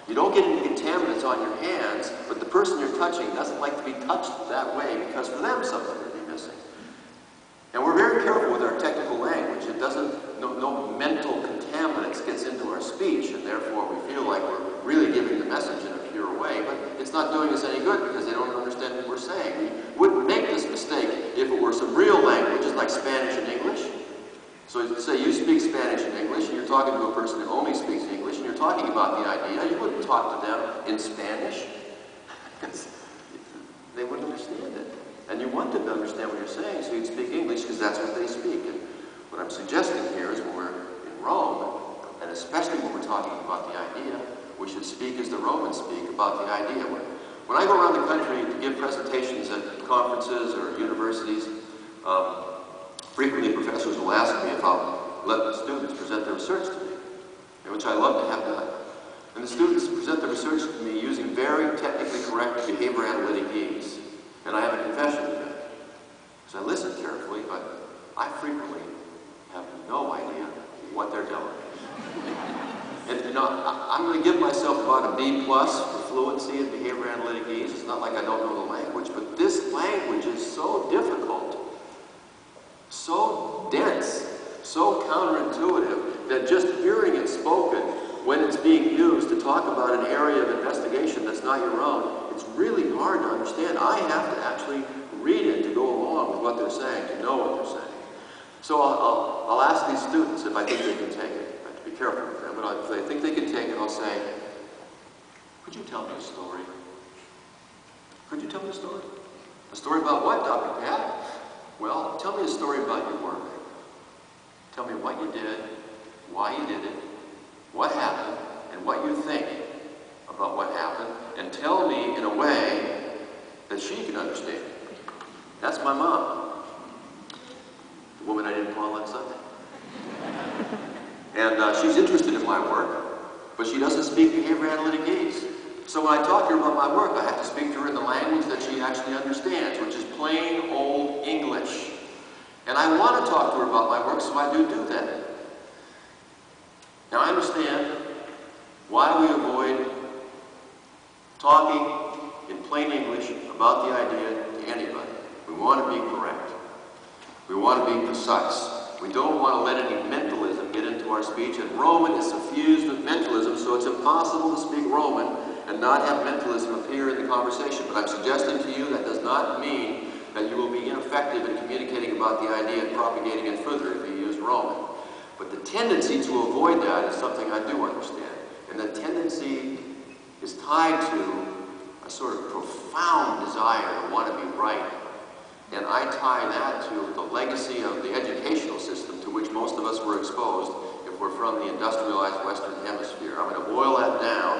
You don't get any contaminants on your hands, but the person you're touching doesn't like to be touched that way because for them something may be missing. And we're very careful with our technical language. It doesn't, no mental contaminants gets into our speech, and therefore we feel like we're really giving the message in a pure way, but it's not doing us any good because they don't understand what we're saying. We wouldn't make this mistake if it were some real languages like Spanish and English. So say you speak Spanish and English, and you're talking to a person who only speaks English, and you're talking about the idea, you wouldn't talk to them in Spanish because they wouldn't understand it. And you want them to understand what you're saying, so you'd speak English because that's what they speak. And what I'm suggesting here is when we're in Rome, and especially when we're talking about the idea, we should speak as the Romans speak about the idea. When I go around the country to give presentations at conferences or universities, frequently professors will ask me if I'll let the students present their research to me, which I love to have done. And the students present their research to me using very technically correct behavior analytic ease. And I have a confession to make. So I listen carefully, but I frequently have no idea what they're telling me. And you know, I'm going to give myself about a B+ for fluency in behavior analytic ease. It's not like I don't know the language, but this language is so difficult, so dense, so counterintuitive, that just hearing it spoken when it's being used to talk about an area of investigation that's not your own, it's really hard to understand. I have to actually read it to go along with what they're saying, to know what they're saying. So I'll ask these students if I think they can take it. I have to be careful with them, but if they think they can take it, I'll say, could you tell me a story? Could you tell me a story? A story about what, Dr. Pat? Well, tell me a story about your work. Tell me what you did, why you did it, what happened, and what you think about what happened, and tell me in a way that she can understand. That's my mom, the woman I didn't call on Sunday. And she's interested in my work, but she doesn't speak behavior analytic ease. So when I talk to her about my work, I have to speak to her in the language that she actually understands, which is plain old English. And I want to talk to her about my work, so I do that. Now I understand why we avoid talking in plain English about the idea to anybody. We want to be correct. We want to be precise. We don't want to let any mentalism get into our speech, and Roman is suffused with mentalism, so it's impossible to speak Roman and not have mentalism appear in the conversation. But I'm suggesting to you that does not mean that you will be ineffective in communicating about the idea and propagating it further if you use Roman. But the tendency to avoid that is something I do understand. And the tendency is tied to a sort of profound desire to want to be right. And I tie that to the legacy of the educational system to which most of us were exposed if we're from the industrialized Western Hemisphere. I'm going to boil that down.